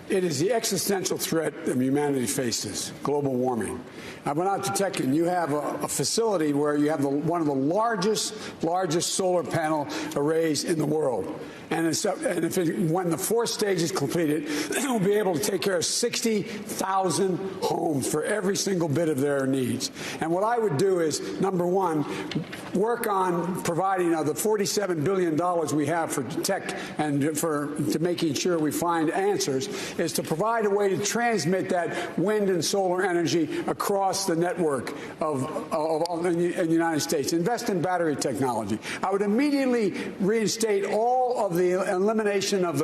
It is the existential threat that humanity faces, global warming. I went out to Tech, and you have a facility where you have one of the largest solar panel arrays in the world. And when the fourth stage is completed, we'll be able to take care of 60,000 homes for every single bit of their needs. And what I would do is, number one, work on providing the $47 billion we have for tech and to making sure we find answers, is to provide a way to transmit that wind and solar energy across the network in the United States. Invest in battery technology. I would immediately reinstate all of the elimination of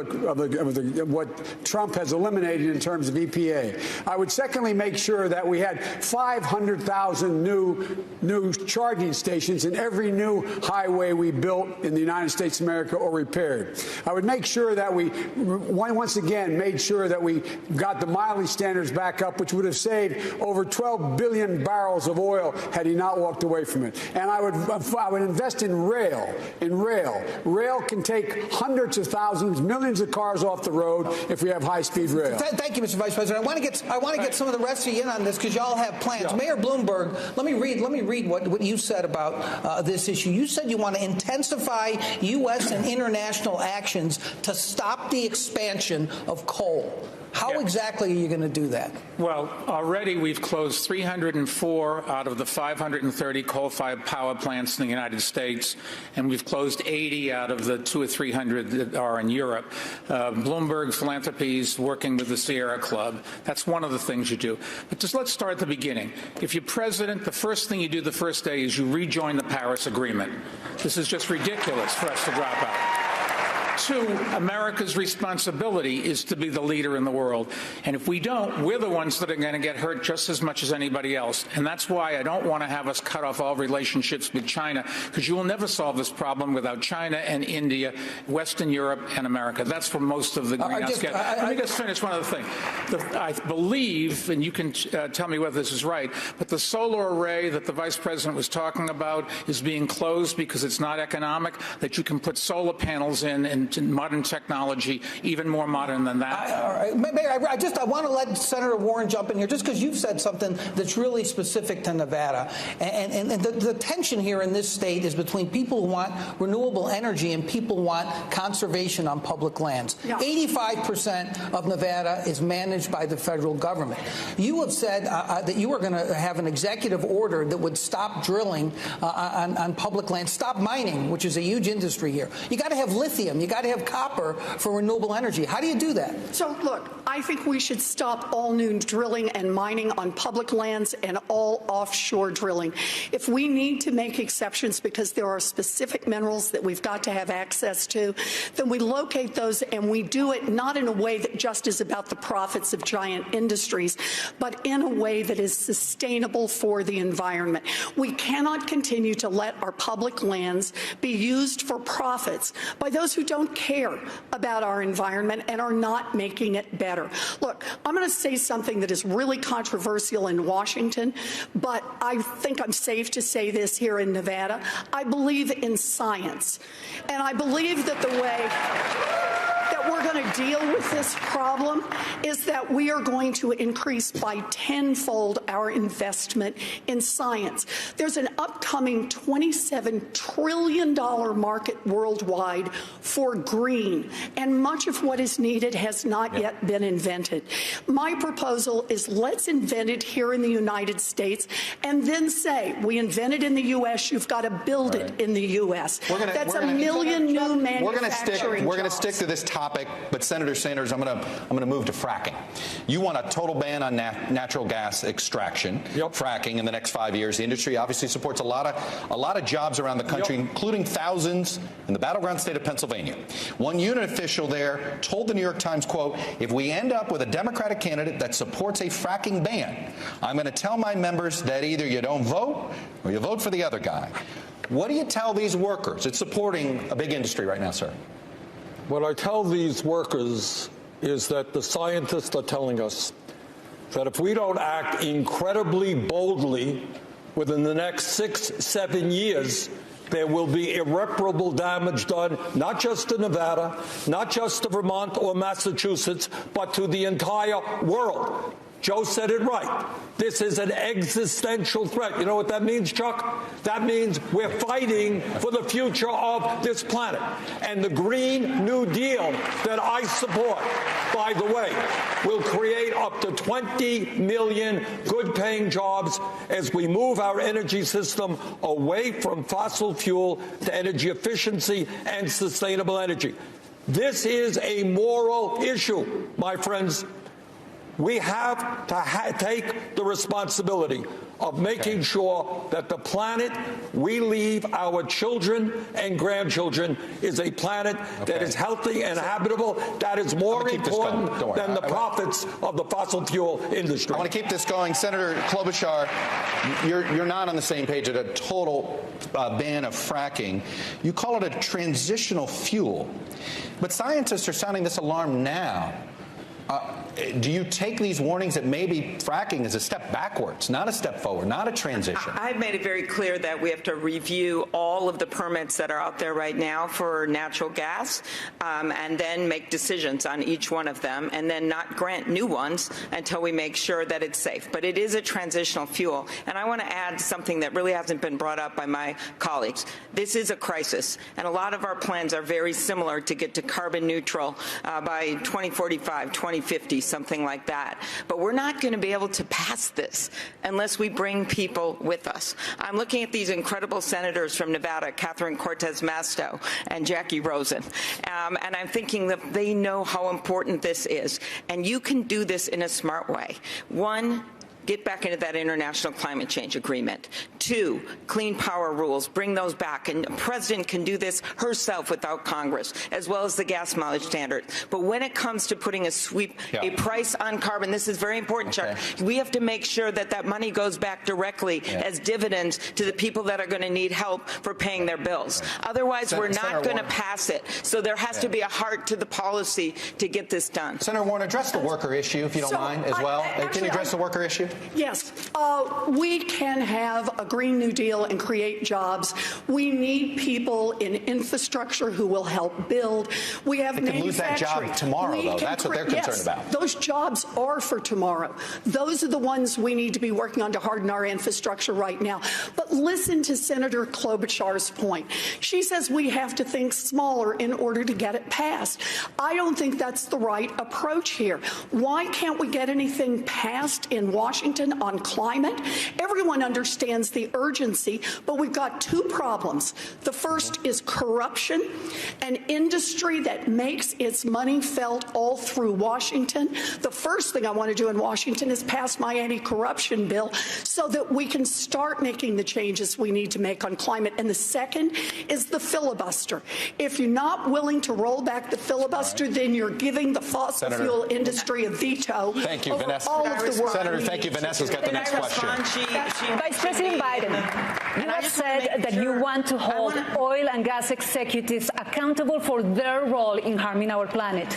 what Trump has eliminated in terms of EPA. I would secondly make sure that we had 500,000 new charging stations in every new highway we built in the United States of America or repaired. I would make sure that we once again made sure that we got the mileage standards back up, which would have saved over 12 billion barrels of oil had he not walked away from it. And I would invest in rail. Rail can take hundreds of thousands, millions of cars off the road if we have high-speed rail. Thank you, Mr. Vice President. I want to get some of the rest of you in on this because y'all have plans. Yeah. Mayor Bloomberg, let me read what you said about this issue. You said you want to intensify U.S. and international actions to stop the expansion of coal. How exactly are you going to do that? Well, already we've closed 304 out of the 530 coal-fired power plants in the United States, and we've closed 80 out of the 200 or 300 that are in Europe. Bloomberg Philanthropies working with the Sierra Club. That's one of the things you do. But just let's start at the beginning. If you're president, the first thing you do the first day is you rejoin the Paris Agreement. This is just ridiculous for us to drop out. Two, America's responsibility is to be the leader in the world. And if we don't, we're the ones that are going to get hurt just as much as anybody else. And that's why I don't want to have us cut off all relationships with China, because you will never solve this problem without China and India, Western Europe and America. That's for most of the greenhouse gas. Let me just finish one other thing. I believe, and you can tell me whether this is right, but the solar array that the Vice President was talking about is being closed because it's not economic, that you can put solar panels in modern technology, even more modern than that. All right. Mayor, I want to let Senator Warren jump in here, just because you've said something that's really specific to Nevada. And the tension here in this state is between people who want renewable energy and people who want conservation on public lands. Yeah. 85% of Nevada is managed by the federal government. You have said that you are going to have an executive order that would stop drilling on public land, stop mining, which is a huge industry here. You got to have lithium. You got to have copper for renewable energy. How do you do that? So, look, I think we should stop all new drilling and mining on public lands and all offshore drilling. If we need to make exceptions because there are specific minerals that we've got to have access to, then we locate those and we do it not in a way that just is about the profits of giant industries, but in a way that is sustainable for the environment. We cannot continue to let our public lands be used for profits by those who don't care about our environment and are not making it better. Look, I'm going to say something that is really controversial in Washington, but I think I'm safe to say this here in Nevada. I believe in science, and I believe that the way that we're going to deal with this problem is that we are going to increase by tenfold our investment in science. There's an upcoming $27 trillion market worldwide for green, and much of what is needed has not yet been invented. My proposal is let's invent it here in the United States and then say, we invented in the U.S., you've got to build it in the U.S. That's a million new manufacturing We're going to stick to this topic, but Senator Sanders, I'm going to move to fracking. You want a total ban on natural gas extraction, fracking in the next 5 years. The industry obviously supports a lot of jobs around the country, including thousands in the battleground state of Pennsylvania. One unit official there told the New York Times, quote, "If we end up with a Democratic candidate that supports a fracking ban, I'm going to tell my members that either you don't vote or you vote for the other guy." What do you tell these workers? It's supporting a big industry right now, sir. What I tell these workers is that the scientists are telling us that if we don't act incredibly boldly within the next 6-7 years, there will be irreparable damage done, not just to Nevada, not just to Vermont or Massachusetts, but to the entire world. Joe said it right. This is an existential threat. You know what that means, Chuck? That means we're fighting for the future of this planet. And the Green New Deal that I support, by the way, will create up to 20 million good-paying jobs as we move our energy system away from fossil fuel to energy efficiency and sustainable energy. This is a moral issue, my friends. We have to take the responsibility of making sure that the planet we leave our children and grandchildren is a planet that is healthy and habitable, that is more important than the profits of the fossil fuel industry. I want to keep this going. Senator Klobuchar, you're not on the same page at a total ban of fracking. You call it a transitional fuel. But scientists are sounding this alarm now. Do you take these warnings that maybe fracking is a step backwards, not a step forward, not a transition? I've made it very clear that we have to review all of the permits that are out there right now for natural gas, and then make decisions on each one of them, and then not grant new ones until we make sure that it's safe. But it is a transitional fuel. And I want to add something that really hasn't been brought up by my colleagues. This is a crisis, and a lot of our plans are very similar to get to carbon neutral by 2045, 2050, something like that. But we're not going to be able to pass this unless we bring people with us. I'm looking at these incredible senators from Nevada, Catherine Cortez Masto and Jackie Rosen, and I'm thinking that they know how important this is. And you can do this in a smart way. One, get back into that international climate change agreement. Two, clean power rules, bring those back. And the president can do this herself without Congress, as well as the gas mileage standard. But when it comes to putting a price on carbon, this is very important, Chuck. We have to make sure that that money goes back directly as dividends to the people that are going to need help for paying their bills. Otherwise, we're not going to pass it. So there has to be a heart to the policy to get this done. Senator Warren, address the worker issue, if you don't mind, as well. Can you address the worker issue? Yes. We can have a Green New Deal and create jobs. We need people in infrastructure who will help build. We have manufacturing. They can lose that job tomorrow, though. That's what they're concerned about. Those jobs are for tomorrow. Those are the ones we need to be working on to harden our infrastructure right now. But listen to Senator Klobuchar's point. She says we have to think smaller in order to get it passed. I don't think that's the right approach here. Why can't we get anything passed in Washington on climate? Everyone understands the urgency, but we've got two problems. The first is corruption, an industry that makes its money felt all through Washington. The first thing I want to do in Washington is pass my anti-corruption bill so that we can start making the changes we need to make on climate. And the second is the filibuster. If you're not willing to roll back the filibuster, then you're giving the fossil fuel industry a veto. Thank you, Vanessa. All of the work. Senator, thank you. Vanessa's got the next question. Vice President Biden, you have said that you want to hold oil and gas executives accountable for their role in harming our planet.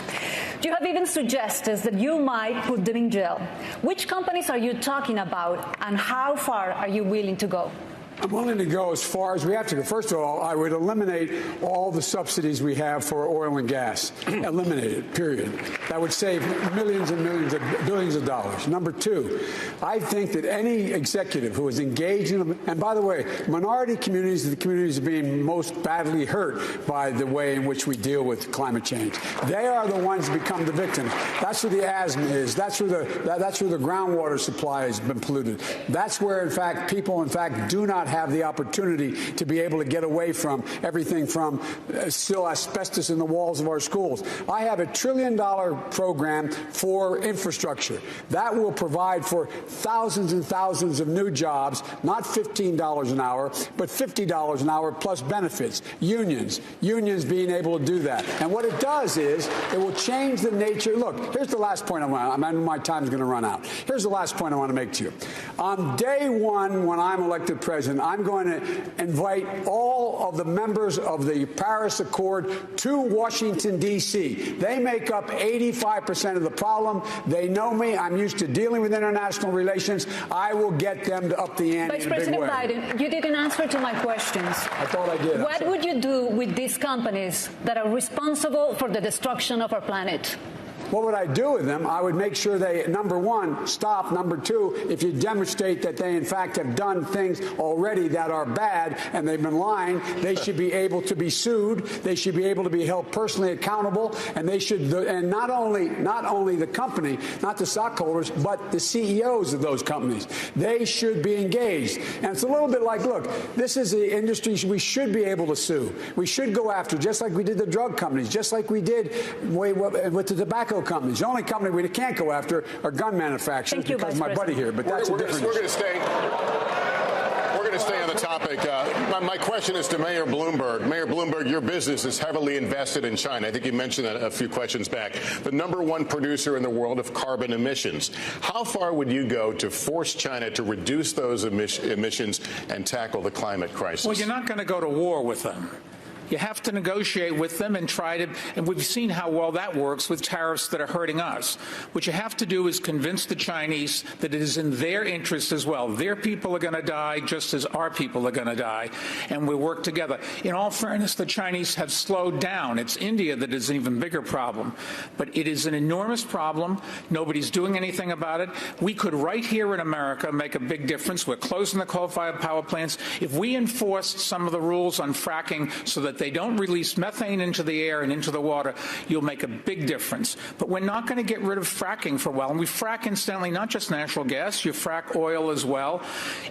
You have even suggested that you might put them in jail. Which companies are you talking about, and how far are you willing to go? I'm willing to go as far as we have to go. First of all, I would eliminate all the subsidies we have for oil and gas. Eliminate it, period. That would save millions and millions of billions of dollars. Number two, I think that any executive who is engaged in, and by the way, minority communities are the communities being most badly hurt by the way in which we deal with climate change. They are the ones who become the victims. That's where the asthma is. That's where the groundwater supply has been polluted. That's where, in fact, people, do not have the opportunity to be able to get away from everything from still asbestos in the walls of our schools. I have $1 trillion program for infrastructure. That will provide for thousands and thousands of new jobs, not $15 an hour, but $50 an hour plus benefits. Unions being able to do that. And what it does is it will change the nature. Look, here's the last point my time's going to run out. Here's the last point I want to make to you. On day one, when I'm elected president, President, I'm going to invite all of the members of the Paris Accord to Washington, D.C. They make up 85% of the problem. They know me. I'm used to dealing with international relations. I will get them to up the ante in a big way. Vice President Biden, you didn't answer to my questions. I thought I did. What would you do with these companies that are responsible for the destruction of our planet? What would I do with them? I would make sure they, number one, stop. Number two, if you demonstrate that they, in fact, have done things already that are bad and they've been lying, they should be able to be sued. They should be able to be held personally accountable. And they should, and not only the company, not the stockholders, but the CEOs of those companies. They should be engaged. And it's a little bit like, look, this is the industry we should be able to sue. We should go after, just like we did the drug companies, just like we did with the tobacco companies. The only company we can't go after are gun manufacturers because of my buddy here, but that's a different issue. We're going to stay on the topic. My question is to Mayor Bloomberg. Mayor Bloomberg, your business is heavily invested in China. I think you mentioned that a few questions back. The #1 producer in the world of carbon emissions. How far would you go to force China to reduce those emissions and tackle the climate crisis? Well, you're not going to go to war with them. You have to negotiate with them and try to, and we've seen how well that works with tariffs that are hurting us. What you have to do is convince the Chinese that it is in their interest as well. Their people are going to die just as our people are going to die, and we work together. In all fairness, the Chinese have slowed down. It's India that is an even bigger problem. But it is an enormous problem. Nobody's doing anything about it. We could, right here in America, make a big difference. We're closing the coal-fired power plants. If we enforced some of the rules on fracking so that they don't release methane into the air and into the water, you'll make a big difference. But we're not going to get rid of fracking for a while. And we frack, incidentally, not just natural gas, you frack oil as well.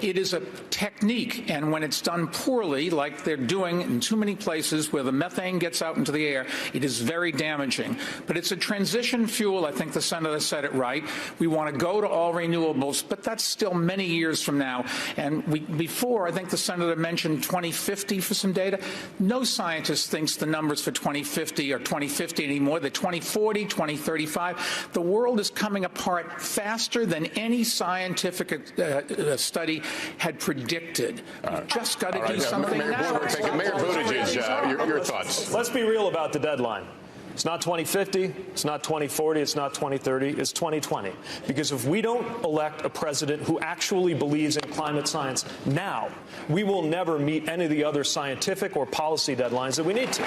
It is a technique, and when it's done poorly, like they're doing in too many places where the methane gets out into the air, it is very damaging. But it's a transition fuel. I think the Senator said it right. We want to go to all renewables, but that's still many years from now. And before, I think the Senator mentioned 2050 for some data. No scientist thinks the numbers for 2050 are 2050 anymore. They're 2040, 2035. The world is coming apart faster than any scientific study had predicted. You've just got to do something now. Mayor Buttigieg, your thoughts. Let's be real about the deadline. It's not 2050, it's not 2040, it's not 2030, it's 2020. Because if we don't elect a president who actually believes in climate science now, we will never meet any of the other scientific or policy deadlines that we need to.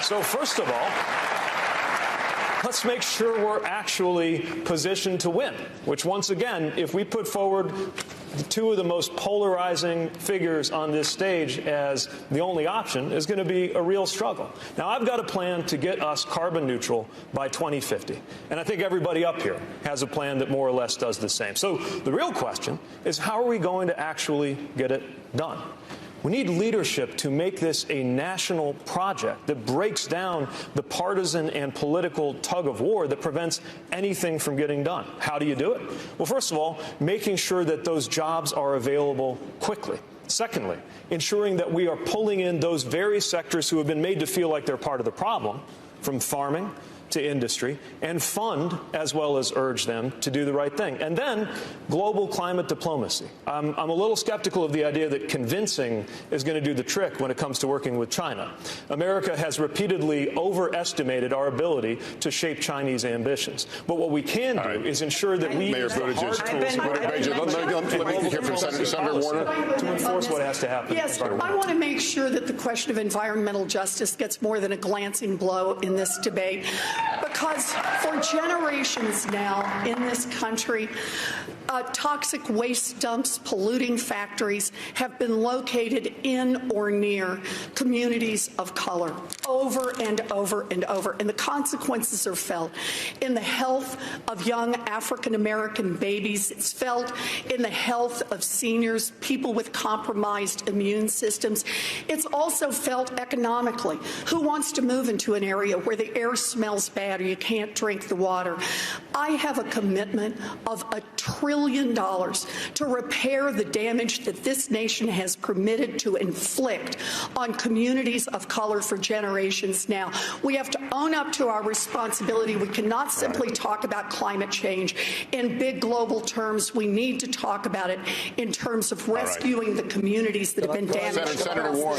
So first of all, let's make sure we're actually positioned to win, which once again, if we put forward two of the most polarizing figures on this stage as the only option, is going to be a real struggle. Now, I've got a plan to get us carbon neutral by 2050. And I think everybody up here has a plan that more or less does the same. So the real question is, how are we going to actually get it done? We need leadership to make this a national project that breaks down the partisan and political tug of war that prevents anything from getting done. How do you do it? Well, first of all, making sure that those jobs are available quickly. Secondly, ensuring that we are pulling in those very sectors who have been made to feel like they're part of the problem, from farming to industry, and fund as well as urge them to do the right thing. And then global climate diplomacy. I'm a little skeptical of the idea that convincing is going to do the trick when it comes to working with China. America has repeatedly overestimated our ability to shape Chinese ambitions. But what we can do is ensure that we use the hard tools let me hear from Senator Warner to enforce what has to happen. Yes, I want to make sure that the question of environmental justice gets more than a glancing blow in this debate. Because for generations now in this country, toxic waste dumps, polluting factories have been located in or near communities of color over and over and over. And the consequences are felt in the health of young African-American babies. It's felt in the health of seniors, people with compromised immune systems. It's also felt economically. Who wants to move into an area where the air smells bad or you can't drink the water. I have a commitment of $1 trillion to repair the damage that this nation has permitted to inflict on communities of color for generations now. We have to own up to our responsibility. We cannot simply talk about climate change in big global terms. We need to talk about it in terms of rescuing the communities that have been damaged. Senator Warren.